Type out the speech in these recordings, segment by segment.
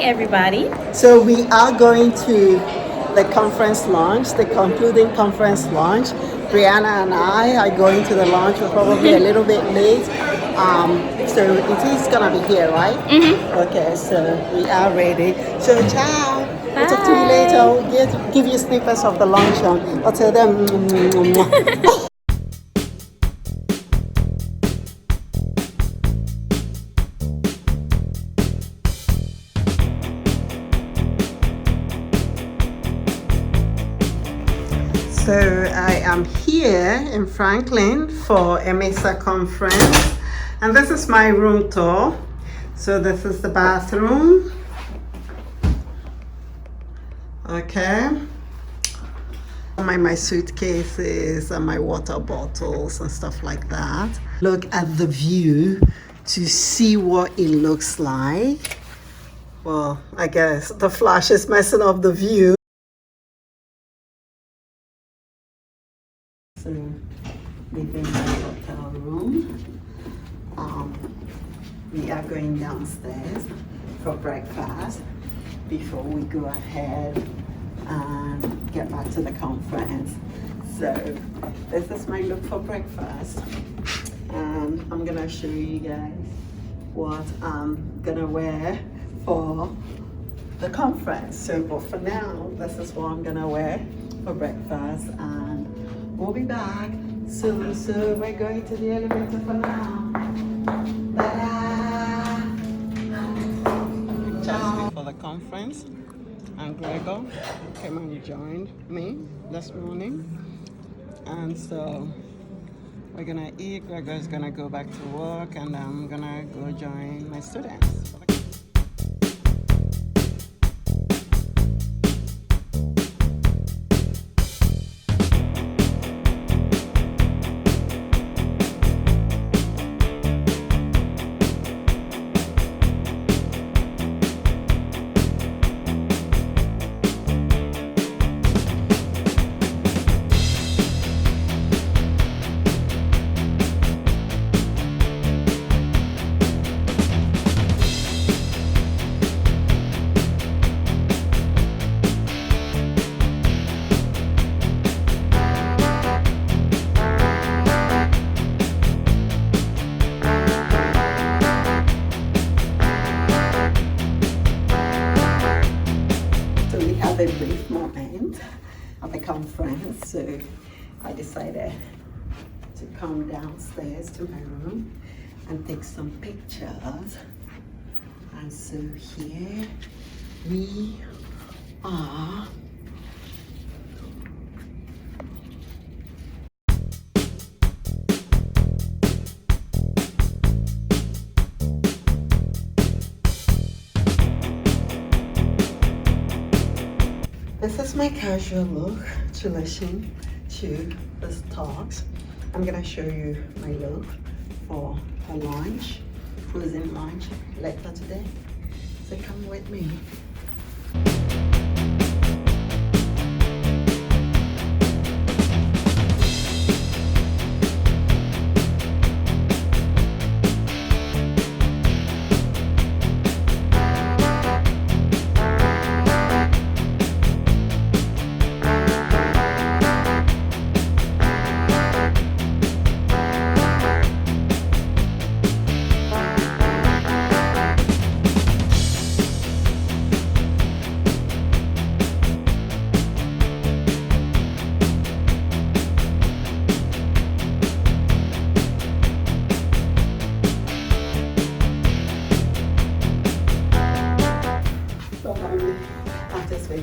everybody. So we are going to the conference launch, the concluding conference launch. Brianna and I are going to the launch. We're probably a little bit late. So it is gonna be here, right? Mm-hmm. Okay, so we are ready. So ciao. We'll talk to you later. I'll give you snippets of the luncheon. I'll tell them. So I am here in Franklin for a MESA conference, and this is my room tour. So this is the bathroom. Okay. My suitcases and my water bottles and stuff like that. Look at the view to see what it looks like. Well, I guess the flash is messing up the view. So, leaving my hotel room. We are going downstairs for breakfast before we go ahead and get back to the conference. So, this is my look for breakfast. And I'm gonna show you guys what I'm gonna wear for the conference. So, but for now, this is what I'm gonna wear for breakfast, and we'll be back soon. So we're going to the elevator for now. Ta-da! Ciao. For the conference, and Gregor came and joined me this morning. And so we're gonna eat. Gregor's gonna go back to work, and I'm gonna go join my students. A brief moment at the conference, so I decided to come downstairs to my room and take some pictures. And so here we are. This is my casual look to listen to this talks. I'm gonna show you my look for the lunch, closing lunch later today. So come with me.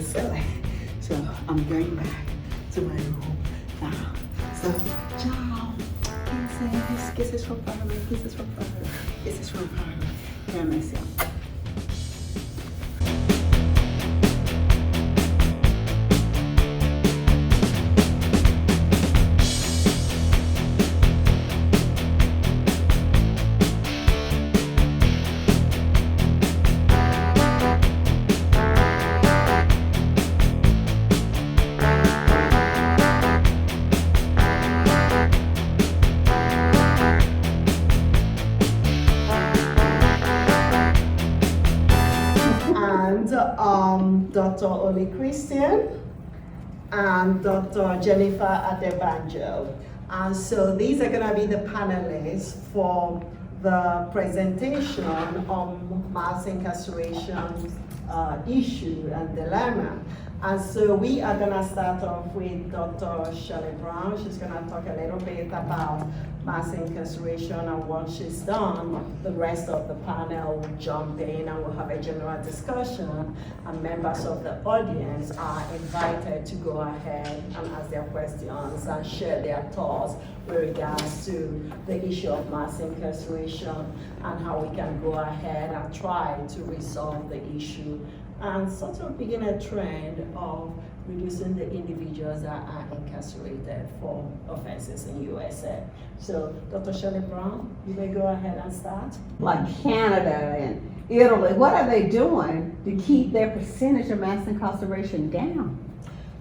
Silly. So I'm going back to my room now. So ciao. Kisses from Paris, kisses from Paris, kisses from Paris. Here myself. and Dr. Oli Christian and Dr. Jennifer Adebanjo. And so these are going to be the panelists for the presentation on mass incarceration issue and dilemma. And so we are going to start off with Dr. Shelley Brown. She's going to talk a little bit about mass incarceration and what she's done. The rest of the panel will jump in and we'll have a general discussion, and members of the audience are invited to go ahead and ask their questions and share their thoughts with regards to the issue of mass incarceration and how we can go ahead and try to resolve the issue and sort of begin a trend of reducing the individuals that are incarcerated for offenses in USA. So, Dr. Shelley Brown, you may go ahead and start. Like Canada and Italy, what are they doing to keep their percentage of mass incarceration down?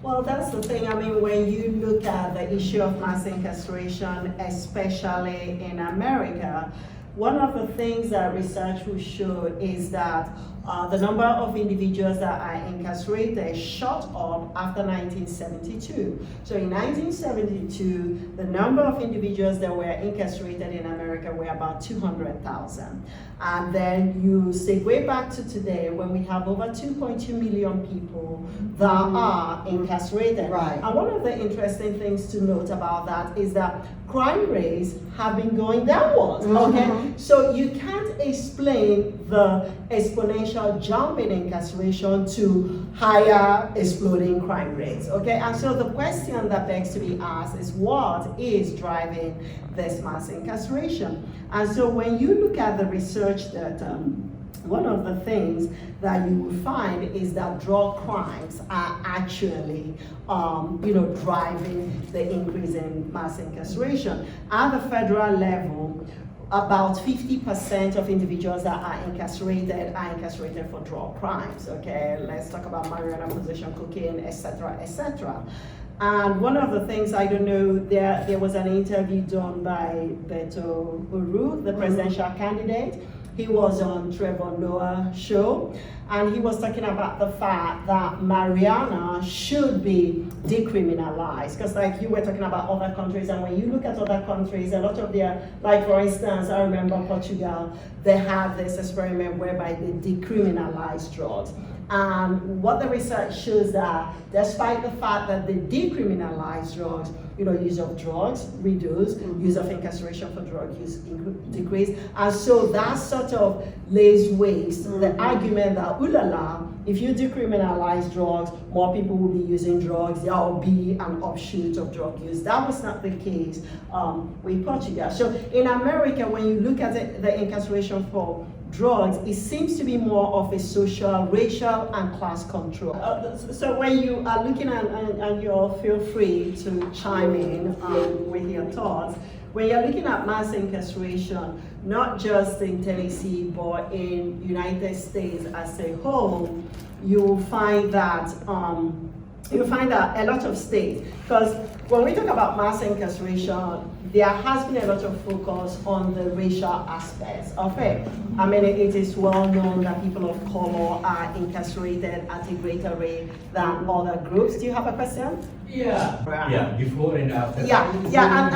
Well, that's the thing. I mean, when you look at the issue of mass incarceration, especially in America, one of the things that research will show is that the number of individuals that are incarcerated shot up after 1972. So in 1972, the number of individuals that were incarcerated in America were about 200,000. And then you segue back to today when we have over 2.2 million people that are incarcerated. Right. And one of the interesting things to note about that is that crime rates have been going downwards, okay? So you can't explain the exponential jump in incarceration to higher exploding crime rates, okay? And so the question that begs to be asked is what is driving this mass incarceration? And so when you look at the research data, one of the things that you will find is that drug crimes are actually driving the increase in mass incarceration. At the federal level, about 50% of individuals that are incarcerated for drug crimes, okay? Let's talk about marijuana, possession, cocaine, etc., etc. And one of the things, I don't know, there was an interview done by Beto Uru, the presidential candidate. He was on Trevor Noah's show, and he was talking about the fact that marijuana should be decriminalized. Because like you were talking about other countries, and when you look at other countries, a lot of their, like for instance, I remember Portugal, they had this experiment whereby they decriminalized drugs. And what the research shows that despite the fact that they decriminalize drugs, use of drugs reduce, use of incarceration for drug use decrease. And so that sort of lays waste the argument that, if you decriminalize drugs, more people will be using drugs, there will be an offshoot of drug use. That was not the case with Portugal. So in America, when you look at the incarceration for drugs, it seems to be more of a social, racial, and class control. So when you are looking at, and you'll feel free to chime in with your thoughts, when you're looking at mass incarceration, not just in Tennessee, but in United States as a whole, you'll find that a lot of states, because when we talk about mass incarceration, there has been a lot of focus on the racial aspects of it. I mean, it is well known that people of color are incarcerated at a greater rate than other groups. Do you have a question? Yeah, before and after. Yeah,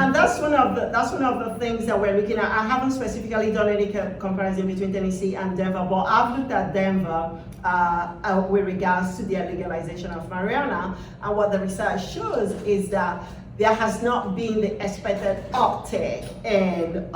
and that's one of the things that we're looking at. I haven't specifically done any comparison between Tennessee and Denver, but I've looked at Denver with regards to their legalization of marijuana, and what the research shows is that there has not been the expected uptake in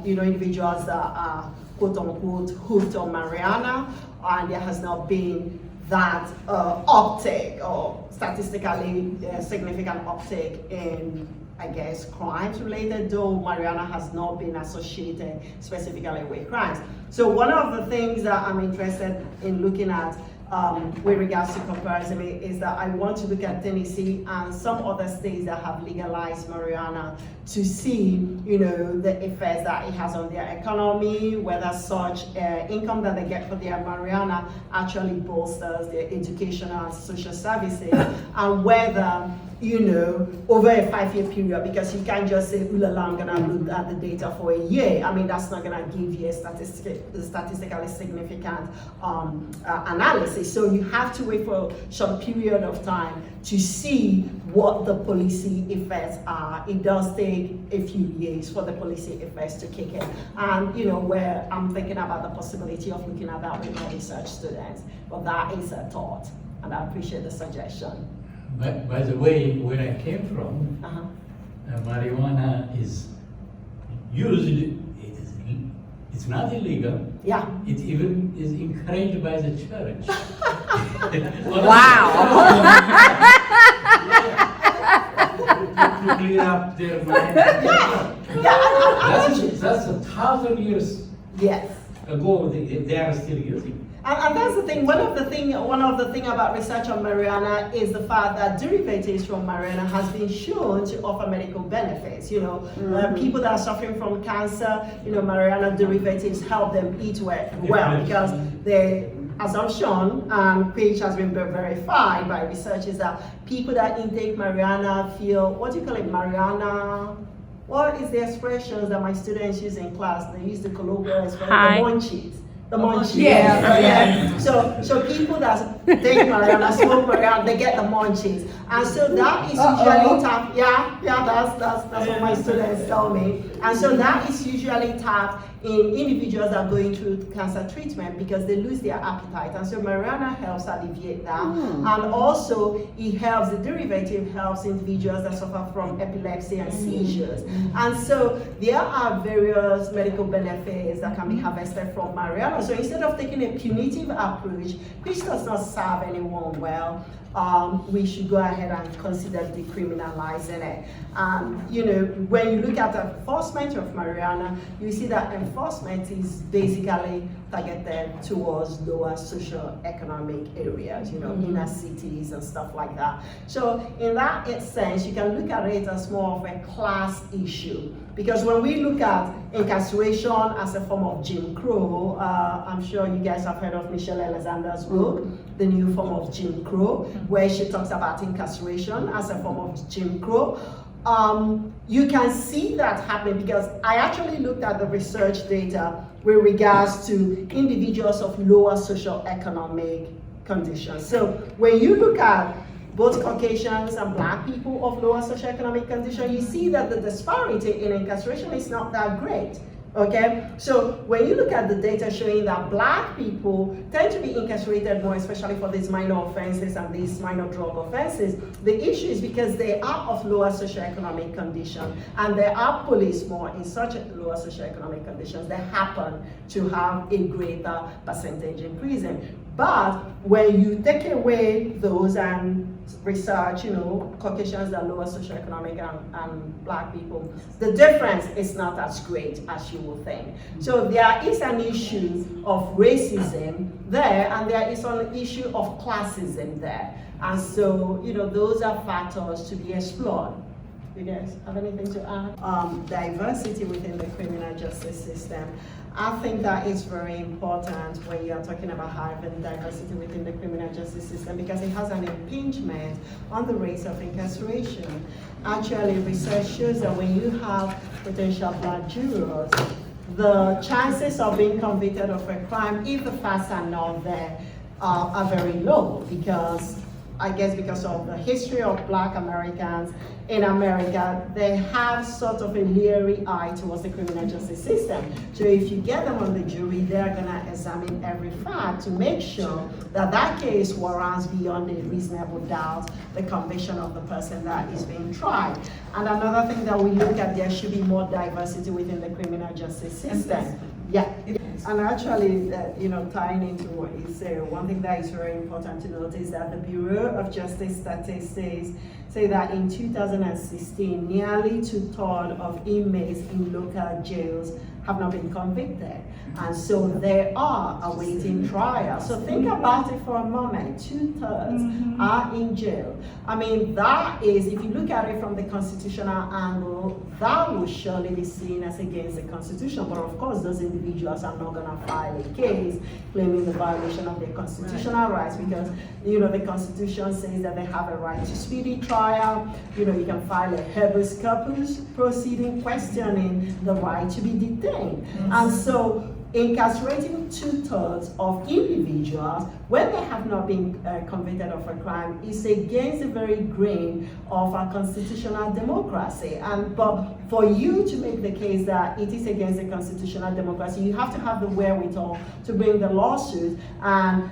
individuals that are quote unquote hooked on marijuana, and there has not been that uptake or statistically significant uptake in, I guess, crimes related, though marijuana has not been associated specifically with crimes. So one of the things that I'm interested in looking at with regards to comparison is that I want to look at Tennessee and some other states that have legalized marijuana to see, the effects that it has on their economy, whether such income that they get for their marijuana actually bolsters their educational and social services, and whether, over a 5-year period, because you can't just say, I'm gonna look at the data for a year. I mean, that's not gonna give you a statistically significant analysis. analysis. So you have to wait for some period of time to see what the policy effects are. It does take a few years for the policy effects to kick in. And where I'm thinking about the possibility of looking at that with my research students. But that is a thought, and I appreciate the suggestion. By the way, where I came from, marijuana is used. It's not illegal. Yeah. It even is encouraged by the church. Wow. To clear up their mind. That's 1,000 years Yes. ago. They are still using. And that's the thing. One of the thing about research on marijuana is the fact that derivatives from marijuana has been shown to offer medical benefits. People that are suffering from cancer, marijuana derivatives help them eat well because the assumption, which has been verified by research, is that people that intake marijuana feel, what do you call it, marijuana? What is the expressions that my students use in class? They use the colloquial expression, the munchies. The munchies. Yeah. So people that take marijuana, smoke marijuana, they get the munchies. And so that is usually tapped. That's what my students tell me. And so that is usually tapped in individuals that are going through cancer treatment because they lose their appetite. And so marijuana helps alleviate that. And also it helps, the derivative helps individuals that suffer from epilepsy and seizures. And so there are various medical benefits that can be harvested from marijuana. So instead of taking a punitive approach, which does not serve anyone well, we should go ahead and consider decriminalizing it. When you look at enforcement of marijuana, you see that enforcement is basically targeted towards lower socio-economic areas, inner cities and stuff like that. So in that sense, you can look at it as more of a class issue. Because when we look at incarceration as a form of Jim Crow, I'm sure you guys have heard of Michelle Alexander's book, The New Form of Jim Crow, where she talks about incarceration as a form of Jim Crow. You can see that happening because I actually looked at the research data with regards to individuals of lower socioeconomic conditions. So when you look at both Caucasians and Black people of lower socioeconomic condition, you see that the disparity in incarceration is not that great. Okay, so when you look at the data showing that Black people tend to be incarcerated more, especially for these minor offenses and these minor drug offenses, the issue is because they are of lower socioeconomic condition and they are policed more in such a lower socioeconomic conditions. They happen to have a greater percentage in prison. But when you take away those and research, Caucasians that are lower socioeconomic and Black people, the difference is not as great as you would think. So there is an issue of racism there, and there is an issue of classism there. And so, those are factors to be explored. You guys have anything to add? Diversity within the criminal justice system. I think that is very important when you are talking about having diversity within the criminal justice system because it has an impingement on the rates of incarceration. Actually, research shows that when you have potential Black jurors, the chances of being convicted of a crime, if the facts are not there, are very low because of the history of Black Americans in America, they have sort of a leery eye towards the criminal justice system. So if you get them on the jury, they're gonna examine every fact to make sure that that case warrants beyond a reasonable doubt the conviction of the person that is being tried. And another thing that we look at, there should be more diversity within the criminal justice system. Yeah. And actually, tying into what you say, one thing that is very important to note is that the Bureau of Justice Statistics say that in 2016, nearly 2/3 of inmates in local jails have not been convicted. And so they are awaiting trial. So think about it for a moment, 2/3 are in jail. I mean, that is, if you look at it from the constitutional angle, that will surely be seen as against the Constitution. But of course, those individuals are not gonna file a case claiming the violation of their constitutional rights because, the Constitution says that they have a right to speedy trial. You can file a habeas corpus proceeding questioning the right to be detained. And so incarcerating 2/3 of individuals when they have not been convicted of a crime is against the very grain of our constitutional democracy. But for you to make the case that it is against the constitutional democracy, you have to have the wherewithal to bring the lawsuit. And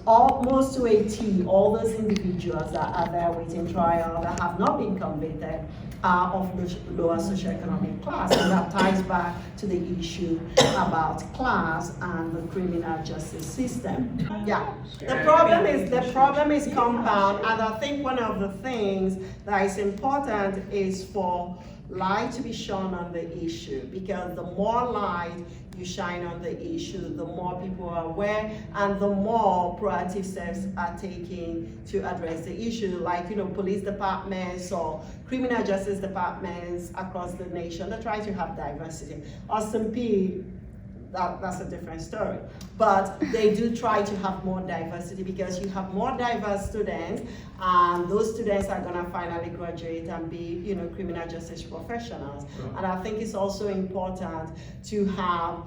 almost to a T, all those individuals that are there waiting trial that have not been convicted are of lower socioeconomic class, and that ties back to the issue about class and the criminal justice system. Yeah, the problem is compound, and I think one of the things that is important is for light to be shone on the issue, because the more light you shine on the issue, the more people are aware and the more proactive steps are taken to address the issue, like police departments or criminal justice departments across the nation. They try to have diversity. Austin P, that's a different story. But they do try to have more diversity, because you have more diverse students, and those students are gonna finally graduate and be, criminal justice professionals. And I think it's also important to have,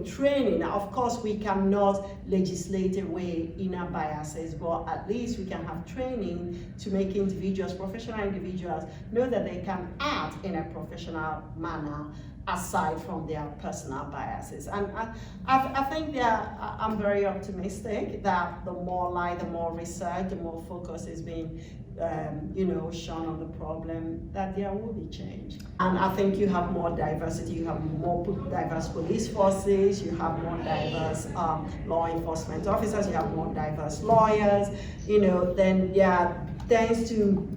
training. Of course, we cannot legislate away inner biases, but at least we can have training to make individuals, professional individuals, know that they can act in a professional manner aside from their personal biases. And I think that I'm very optimistic that the more light, the more research, the more focus is being shown on the problem, that there will be change. And I think you have more diversity, you have more diverse police forces, you have more diverse law enforcement officers, you have more diverse lawyers, then there tends to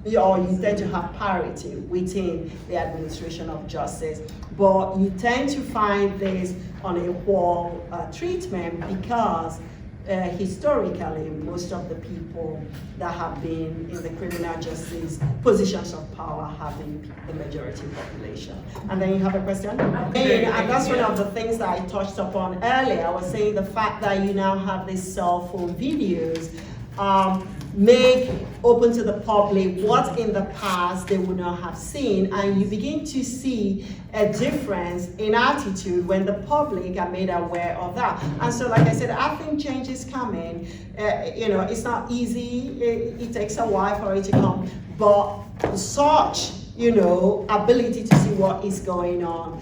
you tend to have parity within the administration of justice, but you tend to find this unequal treatment because historically, most of the people that have been in the criminal justice positions of power have been the majority population. And then you have a question? And that's one of the things that I touched upon earlier. I was saying the fact that you now have these cell phone videos make open to the public what in the past they would not have seen, and you begin to see a difference in attitude when the public are made aware of that. And so, like I said, I think change is coming. It's not easy, it takes a while for it to come, but such ability to see what is going on,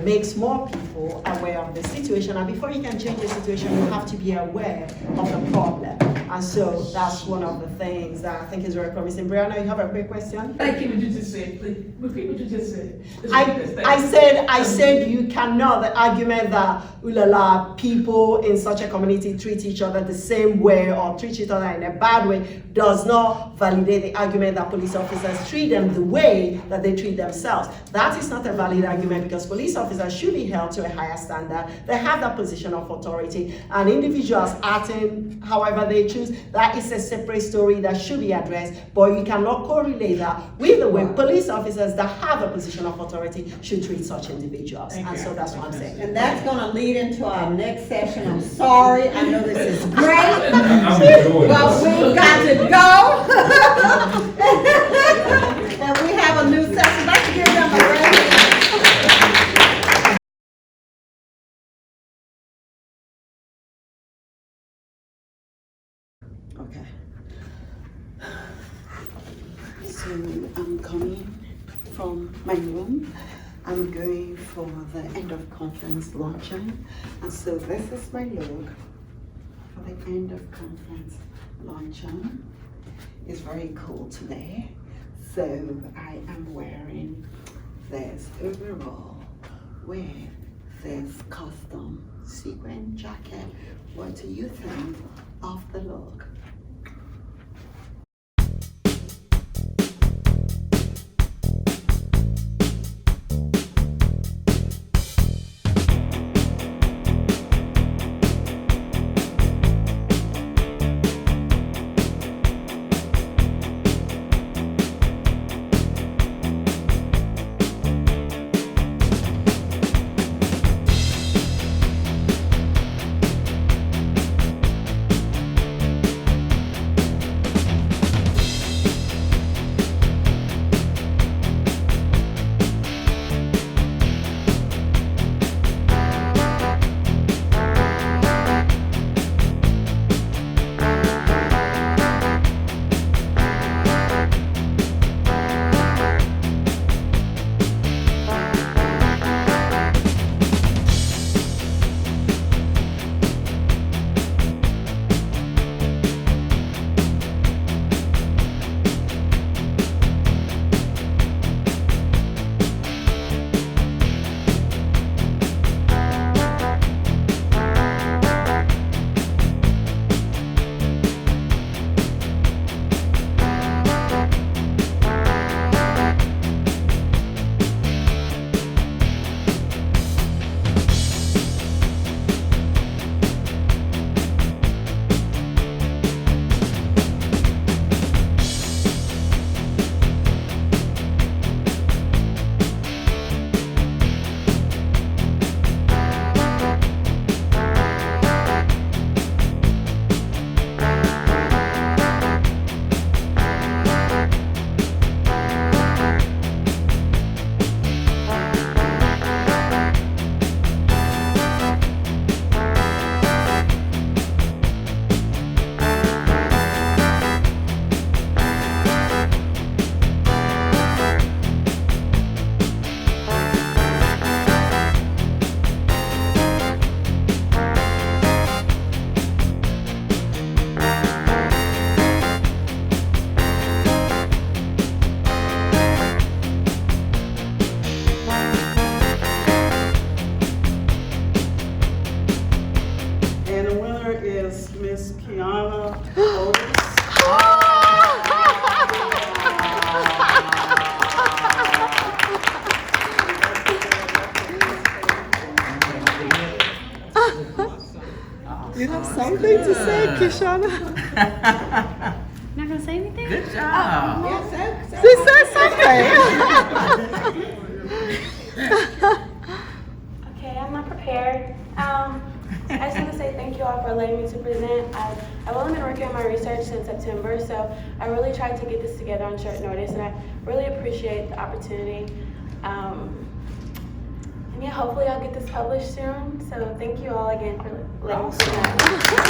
makes more people aware of the situation. And before you can change the situation, you have to be aware of the problem. And so that's one of the things that I think is very promising. Brianna, you have a quick question? Thank you. What you just said, please. Repeat what you just said. I said you cannot, the argument that people in such a community treat each other the same way or treat each other in a bad way does not validate the argument that police officers treat them the way that they treat themselves. That is not a valid argument, because police officers should be held to a higher standard. They have that position of authority, and individuals acting however they choose, that is a separate story that should be addressed, but you cannot correlate that with the way police officers that have a position of authority should treat such individuals. And so that's what I'm saying. And that's gonna lead into our next session. I'm sorry, I know this is great, but we've got to go. And we have a new session. Let's give them a round. Okay. So I'm coming from my room. I'm going for the end of conference luncheon. And so this is my look for the end of conference luncheon. It's very cool today. So I am wearing this overall with this custom sequin jacket. What do you think of the look? is Miss Kiana Otis. You have something to say, Kishana? Not gonna say anything? Good job. She said something. Okay, I'm not prepared. I just want to say thank you all for letting me to present. I've only been working on my research since September, so I really tried to get this together on short notice, and I really appreciate the opportunity. And yeah, hopefully I'll get this published soon. So thank you all again for letting me present.